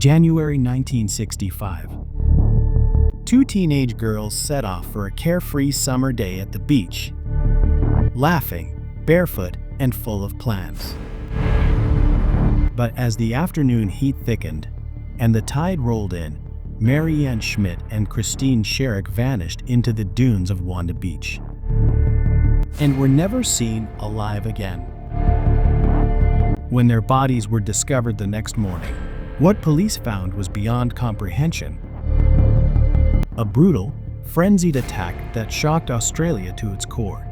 January 1965. Two teenage girls set off for a carefree summer day at the beach, laughing, barefoot, and full of plans. But as the afternoon heat thickened and the tide rolled in, Marianne Schmidt and Christine Sharrock vanished into the dunes of Wanda Beach and were never seen alive again. When their bodies were discovered the next morning, what police found was beyond comprehension. A brutal, frenzied attack that shocked Australia to its core.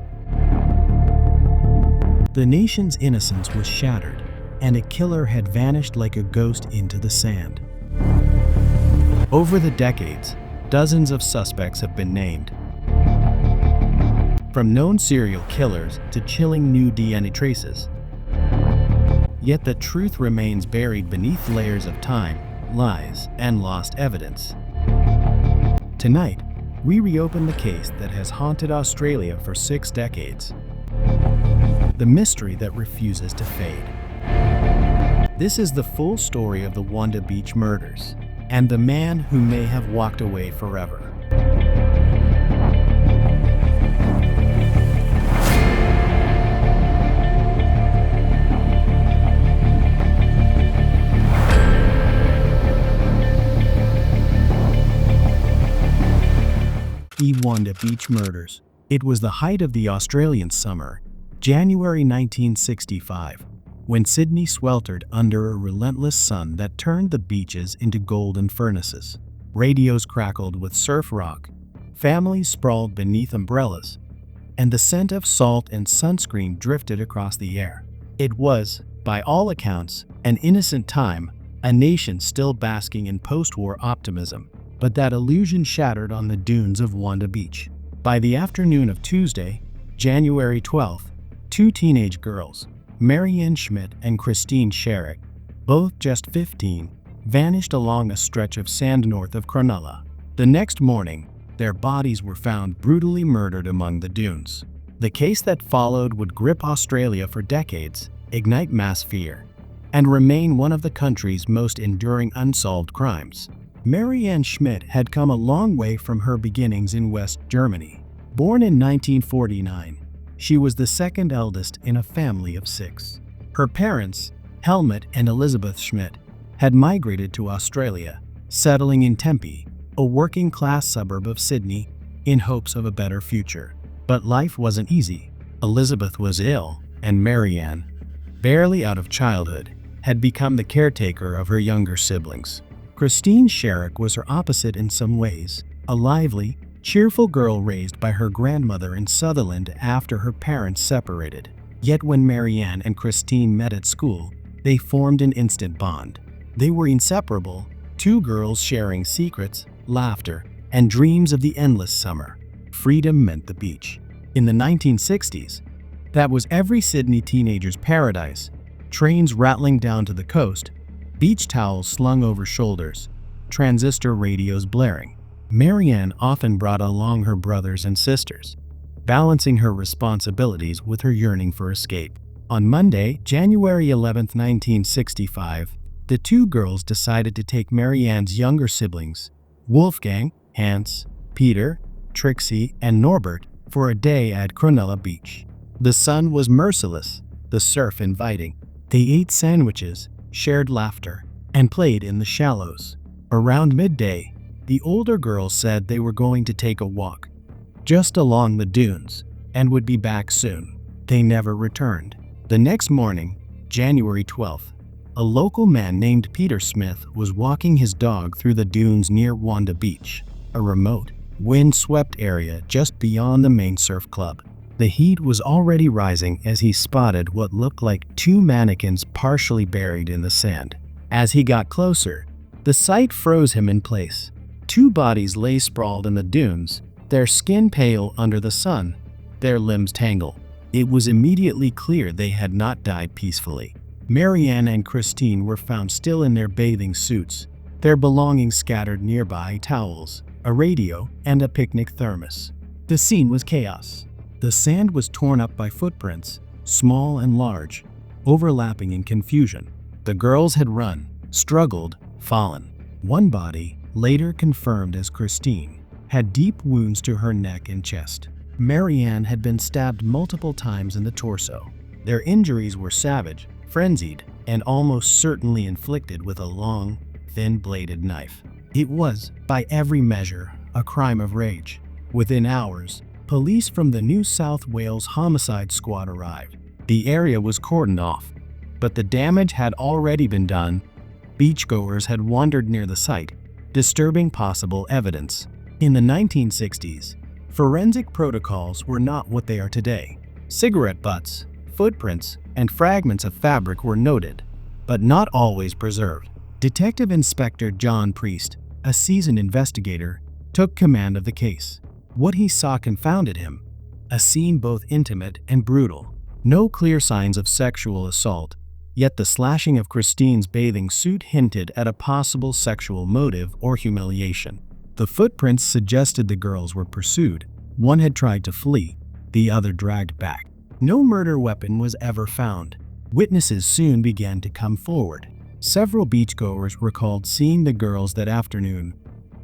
The nation's innocence was shattered, and a killer had vanished like a ghost into the sand. Over the decades, dozens of suspects have been named. From known serial killers to chilling new DNA traces. Yet the truth remains buried beneath layers of time, lies, and lost evidence. Tonight, we reopen the case that has haunted Australia for 6 decades. The mystery that refuses to fade. This is the full story of the Wanda Beach Murders, and the man who may have walked away forever. The Wanda Beach Murders. It was the height of the Australian summer, January 1965, when Sydney sweltered under a relentless sun that turned the beaches into golden furnaces. Radios crackled with surf rock, families sprawled beneath umbrellas, and the scent of salt and sunscreen drifted across the air. It was, by all accounts, an innocent time, a nation still basking in post-war optimism. But that illusion shattered on the dunes of Wanda Beach. By the afternoon of Tuesday, January 12th, two teenage girls, Marianne Schmidt and Christine Sharrock, both just 15, vanished along a stretch of sand north of Cronulla. The next morning, their bodies were found brutally murdered among the dunes. The case that followed would grip Australia for decades, ignite mass fear, and remain one of the country's most enduring unsolved crimes. Marianne Schmidt had come a long way from her beginnings in West Germany. Born in 1949, she was the second eldest in a family of 6. Her parents, Helmut and Elizabeth Schmidt, had migrated to Australia, settling in Tempe, a working-class suburb of Sydney, in hopes of a better future. But life wasn't easy. Elizabeth was ill, and Marianne, barely out of childhood, had become the caretaker of her younger siblings. Christine Sharrock was her opposite in some ways, a lively, cheerful girl raised by her grandmother in Sutherland after her parents separated. Yet when Marianne and Christine met at school, they formed an instant bond. They were inseparable, two girls sharing secrets, laughter, and dreams of the endless summer. Freedom meant the beach. In the 1960s, that was every Sydney teenager's paradise. Trains rattling down to the coast, beach towels slung over shoulders, transistor radios blaring. Marianne often brought along her brothers and sisters, balancing her responsibilities with her yearning for escape. On Monday, January 11, 1965, the two girls decided to take Marianne's younger siblings, Wolfgang, Hans, Peter, Trixie, and Norbert, for a day at Cronulla Beach. The sun was merciless, the surf inviting. They ate sandwiches, shared laughter, and played in the shallows. Around midday, the older girls said they were going to take a walk, just along the dunes, and would be back soon. They never returned. The next morning, January 12th, a local man named Peter Smith was walking his dog through the dunes near Wanda Beach, a remote, wind-swept area just beyond the main surf club. The heat was already rising as he spotted what looked like two mannequins partially buried in the sand. As he got closer, the sight froze him in place. Two bodies lay sprawled in the dunes, their skin pale under the sun, their limbs tangled. It was immediately clear they had not died peacefully. Marianne and Christine were found still in their bathing suits, their belongings scattered nearby: towels, a radio, and a picnic thermos. The scene was chaos. The sand was torn up by footprints, small and large, overlapping in confusion. The girls had run, struggled, fallen. One body, later confirmed as Christine, had deep wounds to her neck and chest. Marianne had been stabbed multiple times in the torso. Their injuries were savage, frenzied, and almost certainly inflicted with a long, thin-bladed knife. It was, by every measure, a crime of rage. Within hours, police from the New South Wales Homicide Squad arrived. The area was cordoned off, but the damage had already been done. Beachgoers had wandered near the site, disturbing possible evidence. In the 1960s, forensic protocols were not what they are today. Cigarette butts, footprints, and fragments of fabric were noted, but not always preserved. Detective Inspector John Priest, a seasoned investigator, took command of the case. What he saw confounded him: a scene both intimate and brutal. No clear signs of sexual assault, yet the slashing of Christine's bathing suit hinted at a possible sexual motive or humiliation. The footprints suggested the girls were pursued. One had tried to flee, the other dragged back. No murder weapon was ever found. Witnesses soon began to come forward. Several beachgoers recalled seeing the girls that afternoon,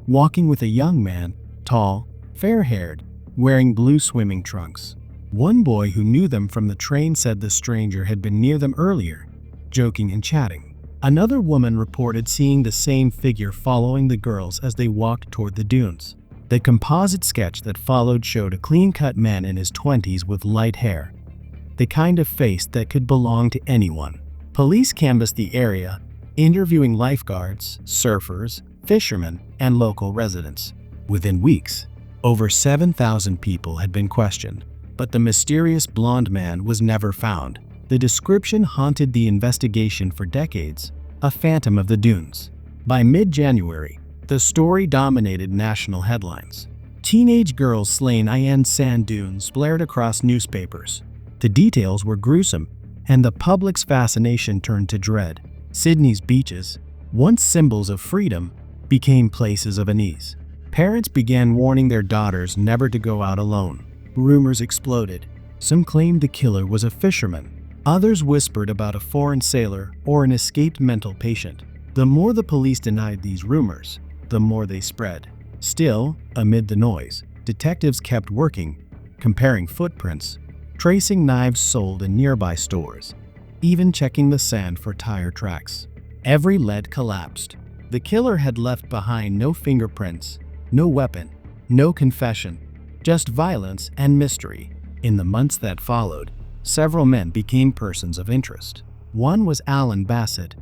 walking with a young man, tall, fair-haired, wearing blue swimming trunks. One boy who knew them from the train said the stranger had been near them earlier, joking and chatting. Another woman reported seeing the same figure following the girls as they walked toward the dunes. The composite sketch that followed showed a clean-cut man in his 20s with light hair, the kind of face that could belong to anyone. Police canvassed the area, interviewing lifeguards, surfers, fishermen, and local residents. Within weeks, over 7,000 people had been questioned, but the mysterious blonde man was never found. The description haunted the investigation for decades, a phantom of the dunes. By mid-January, the story dominated national headlines. Teenage girls slain in sand dunes blared across newspapers. The details were gruesome, and the public's fascination turned to dread. Sydney's beaches, once symbols of freedom, became places of unease. Parents began warning their daughters never to go out alone. Rumors exploded. Some claimed the killer was a fisherman. Others whispered about a foreign sailor or an escaped mental patient. The more the police denied these rumors, the more they spread. Still, amid the noise, detectives kept working, comparing footprints, tracing knives sold in nearby stores, even checking the sand for tire tracks. Every lead collapsed. The killer had left behind no fingerprints, no weapon, no confession, just violence and mystery. In the months that followed, several men became persons of interest. One was Alan Bassett,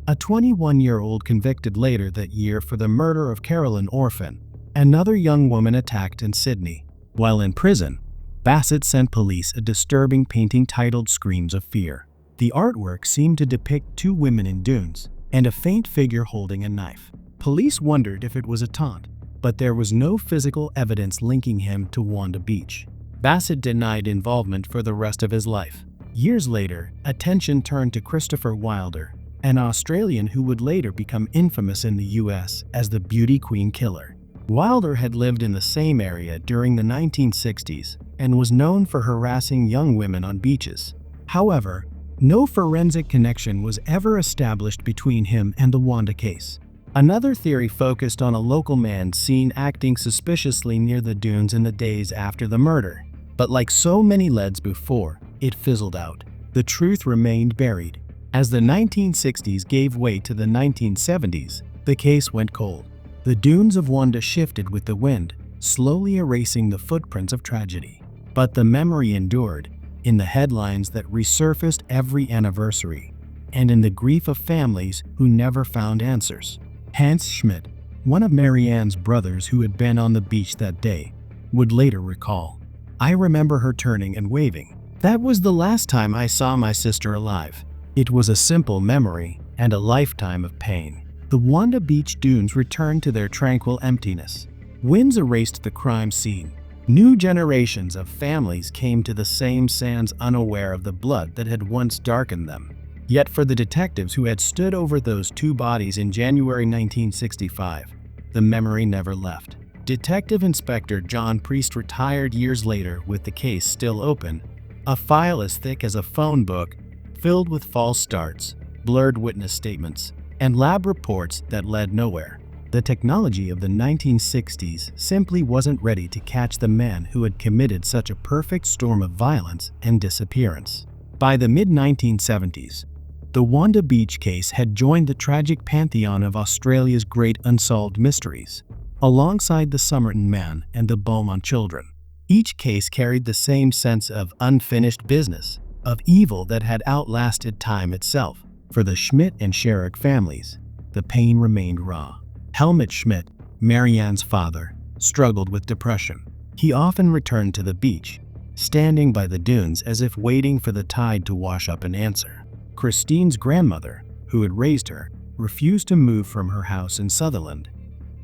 a 21-year-old convicted later that year for the murder of Carolyn Orphan, another young woman attacked in Sydney. While in prison, Bassett sent police a disturbing painting titled "Screams of Fear." The artwork seemed to depict two women in dunes and a faint figure holding a knife. Police wondered if it was a taunt, but there was no physical evidence linking him to Wanda Beach. Bassett denied involvement for the rest of his life. Years later, attention turned to Christopher Wilder, an Australian who would later become infamous in the US as the Beauty Queen Killer. Wilder had lived in the same area during the 1960s and was known for harassing young women on beaches. However, no forensic connection was ever established between him and the Wanda case. Another theory focused on a local man seen acting suspiciously near the dunes in the days after the murder. But like so many leads before, it fizzled out. The truth remained buried. As the 1960s gave way to the 1970s, the case went cold. The dunes of Wanda shifted with the wind, slowly erasing the footprints of tragedy. But the memory endured, in the headlines that resurfaced every anniversary, and in the grief of families who never found answers. Hans Schmidt, one of Marianne's brothers who had been on the beach that day, would later recall, "I remember her turning and waving. That was the last time I saw my sister alive." It was a simple memory and a lifetime of pain. The Wanda Beach dunes returned to their tranquil emptiness. Winds erased the crime scene. New generations of families came to the same sands unaware of the blood that had once darkened them. Yet for the detectives who had stood over those two bodies in January 1965, the memory never left. Detective Inspector John Priest retired years later with the case still open, a file as thick as a phone book, filled with false starts, blurred witness statements, and lab reports that led nowhere. The technology of the 1960s simply wasn't ready to catch the man who had committed such a perfect storm of violence and disappearance. By the mid-1970s, the Wanda Beach case had joined the tragic pantheon of Australia's great unsolved mysteries, alongside the Somerton Man and the Beaumont children. Each case carried the same sense of unfinished business, of evil that had outlasted time itself. For the Schmidt and Sharrock families, the pain remained raw. Helmut Schmidt, Marianne's father, struggled with depression. He often returned to the beach, standing by the dunes as if waiting for the tide to wash up an answer. Christine's grandmother, who had raised her, refused to move from her house in Sutherland,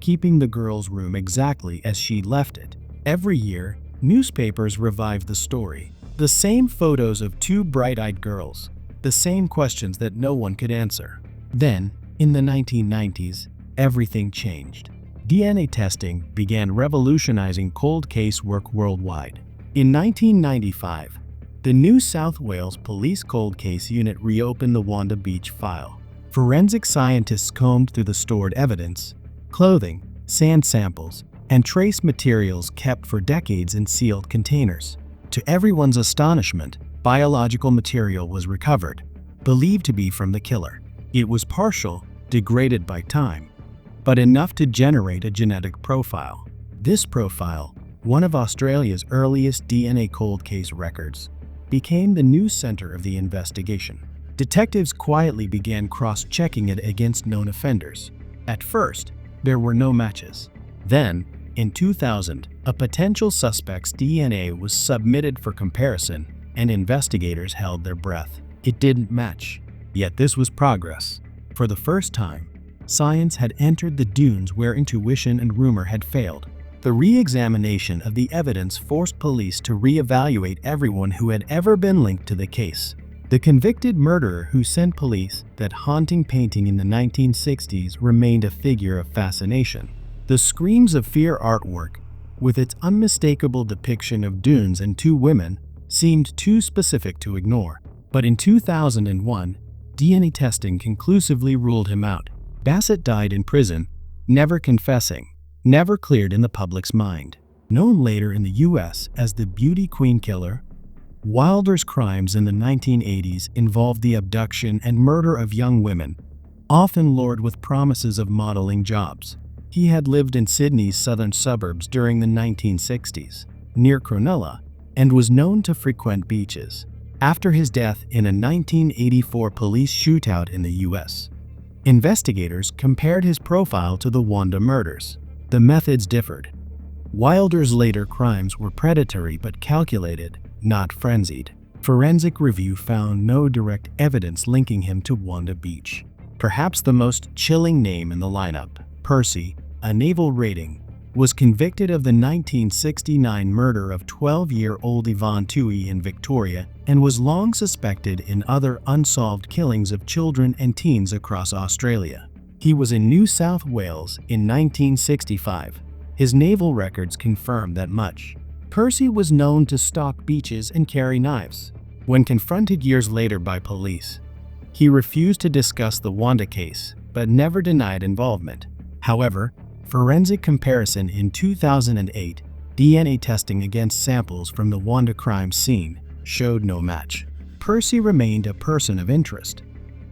keeping the girl's room exactly as she left it. Every year, newspapers revived the story. The same photos of two bright-eyed girls, the same questions that no one could answer. Then, in the 1990s, everything changed. DNA testing began revolutionizing cold case work worldwide. In 1995, the New South Wales Police Cold Case Unit reopened the Wanda Beach file. Forensic scientists combed through the stored evidence, clothing, sand samples, and trace materials kept for decades in sealed containers. To everyone's astonishment, biological material was recovered, believed to be from the killer. It was partial, degraded by time, but enough to generate a genetic profile. This profile, one of Australia's earliest DNA cold case records, became the new center of the investigation. Detectives quietly began cross-checking it against known offenders. At first, there were no matches. Then, in 2000, a potential suspect's DNA was submitted for comparison, and investigators held their breath. It didn't match. Yet this was progress. For the first time, science had entered the dunes where intuition and rumor had failed. The re-examination of the evidence forced police to re-evaluate everyone who had ever been linked to the case. The convicted murderer who sent police that haunting painting in the 1960s remained a figure of fascination. The Screams of Fear artwork, with its unmistakable depiction of dunes and two women, seemed too specific to ignore. But in 2001, DNA testing conclusively ruled him out. Bassett died in prison, never confessing, never cleared in the public's mind. Known later in the US as the Beauty Queen Killer, Wilder's crimes in the 1980s involved the abduction and murder of young women, often lured with promises of modeling jobs. He had lived in Sydney's southern suburbs during the 1960s, near Cronulla, and was known to frequent beaches. After his death in a 1984 police shootout in the US, investigators compared his profile to the Wanda murders. The methods differed. Wilder's later crimes were predatory but calculated, not frenzied. Forensic review found no direct evidence linking him to Wanda Beach. Perhaps the most chilling name in the lineup, Percy, a naval rating, was convicted of the 1969 murder of 12-year-old Yvonne Toohey in Victoria and was long suspected in other unsolved killings of children and teens across Australia. He was in New South Wales in 1965. His naval records confirm that much. Percy was known to stalk beaches and carry knives. When confronted years later by police, he refused to discuss the Wanda case, but never denied involvement. However, forensic comparison in 2008, DNA testing against samples from the Wanda crime scene, showed no match. Percy remained a person of interest,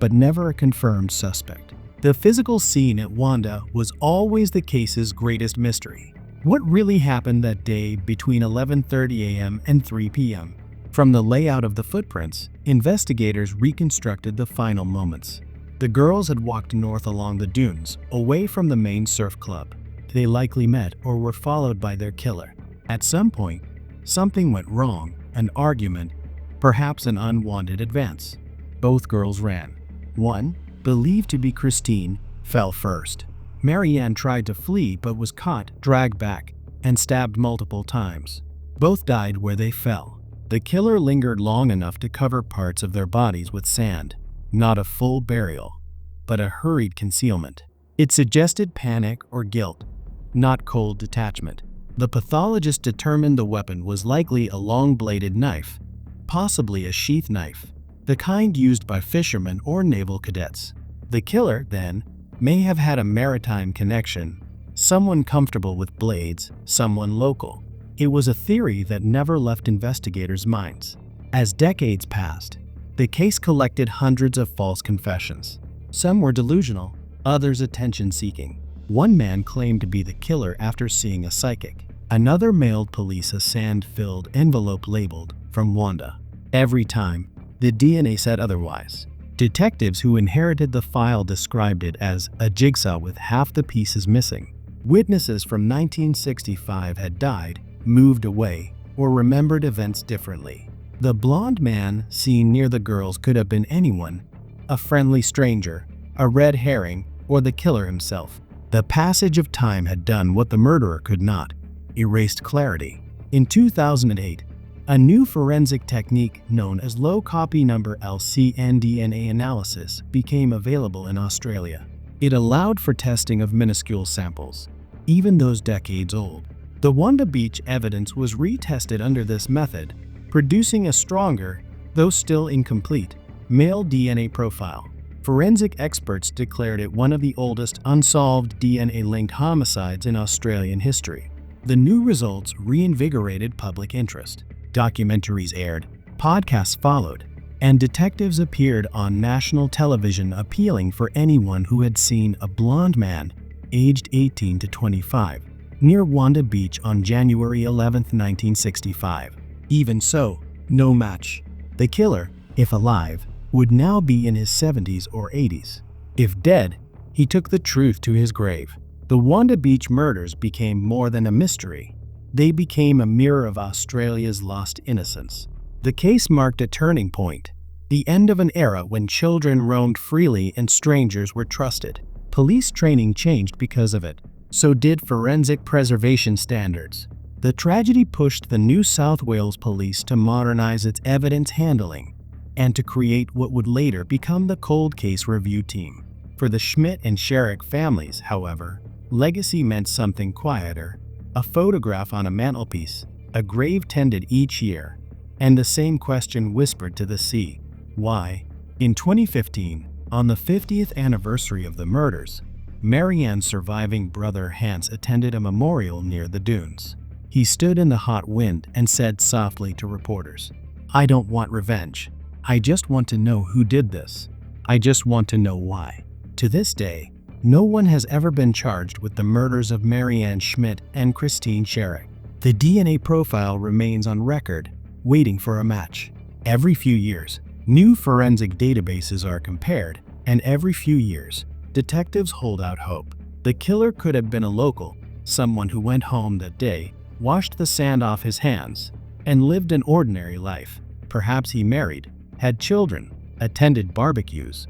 but never a confirmed suspect. The physical scene at Wanda was always the case's greatest mystery. What really happened that day between 11:30 a.m. and 3 p.m.? From the layout of the footprints, investigators reconstructed the final moments. The girls had walked north along the dunes, away from the main surf club. They likely met or were followed by their killer. At some point, something went wrong, an argument, perhaps an unwanted advance. Both girls ran. One, believed to be Christine, fell first. Marianne tried to flee but was caught, dragged back, and stabbed multiple times. Both died where they fell. The killer lingered long enough to cover parts of their bodies with sand. Not a full burial, but a hurried concealment. It suggested panic or guilt, not cold detachment. The pathologist determined the weapon was likely a long-bladed knife, possibly a sheath knife, the kind used by fishermen or naval cadets. The killer, then, may have had a maritime connection, someone comfortable with blades, someone local. It was a theory that never left investigators' minds. As decades passed, the case collected hundreds of false confessions. Some were delusional, others attention-seeking. One man claimed to be the killer after seeing a psychic. Another mailed police a sand-filled envelope labeled, "From Wanda." Every time, the DNA said otherwise. Detectives who inherited the file described it as a jigsaw with half the pieces missing. Witnesses from 1965 had died, moved away, or remembered events differently. The blonde man seen near the girls could have been anyone, a friendly stranger, a red herring, or the killer himself. The passage of time had done what the murderer could not, erased clarity. In 2008, a new forensic technique known as low copy number LCN-DNA analysis became available in Australia. It allowed for testing of minuscule samples, even those decades old. The Wanda Beach evidence was retested under this method, producing a stronger, though still incomplete, male DNA profile. Forensic experts declared it one of the oldest unsolved DNA-linked homicides in Australian history. The new results reinvigorated public interest. Documentaries aired, podcasts followed, and detectives appeared on national television appealing for anyone who had seen a blonde man, aged 18 to 25, near Wanda Beach on January 11, 1965. Even so, no match. The killer, if alive, would now be in his 70s or 80s. If dead, he took the truth to his grave. The Wanda Beach murders became more than a mystery. They became a mirror of Australia's lost innocence. The case marked a turning point, the end of an era when children roamed freely and strangers were trusted. Police training changed because of it. So did forensic preservation standards. The tragedy pushed the New South Wales Police to modernize its evidence handling and to create what would later become the Cold Case Review Team. For the Schmidt and Sharrock families, however, legacy meant something quieter: a photograph on a mantelpiece, a grave tended each year, and the same question whispered to the sea: why? In 2015, on the 50th anniversary of the murders, Marianne's surviving brother Hans attended a memorial near the dunes. He stood in the hot wind and said softly to reporters, "I don't want revenge. I just want to know who did this. I just want to know why." To this day, no one has ever been charged with the murders of Marianne Schmidt and Christine Sharrock. The DNA profile remains on record, waiting for a match. Every few years, new forensic databases are compared, and every few years, detectives hold out hope. The killer could have been a local, someone who went home that day, washed the sand off his hands, and lived an ordinary life. Perhaps he married, had children, attended barbecues,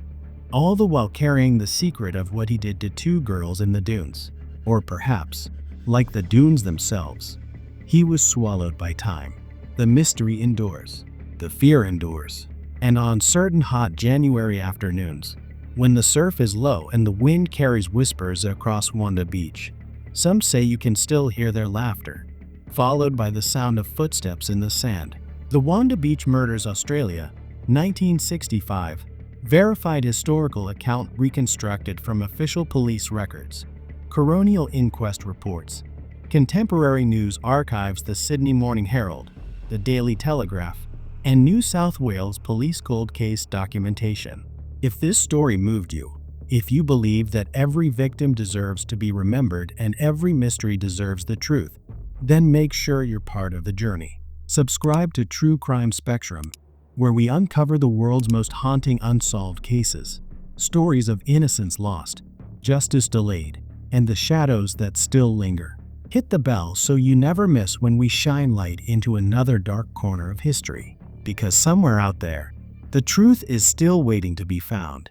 all the while carrying the secret of what he did to two girls in the dunes. Or perhaps, like the dunes themselves, he was swallowed by time. The mystery endures, the fear endures, and on certain hot January afternoons, when the surf is low and the wind carries whispers across Wanda Beach, some say you can still hear their laughter, followed by the sound of footsteps in the sand. The Wanda Beach Murders Australia, 1965, verified historical account reconstructed from official police records, coronial inquest reports, contemporary news archives, the Sydney Morning Herald, the Daily Telegraph, and New South Wales Police cold case documentation. If this story moved you, if you believe that every victim deserves to be remembered and every mystery deserves the truth, then make sure you're part of the journey. Subscribe to True Crime Spectrum, where we uncover the world's most haunting unsolved cases, stories of innocence lost, justice delayed, and the shadows that still linger. Hit the bell so you never miss when we shine light into another dark corner of history, because somewhere out there, the truth is still waiting to be found.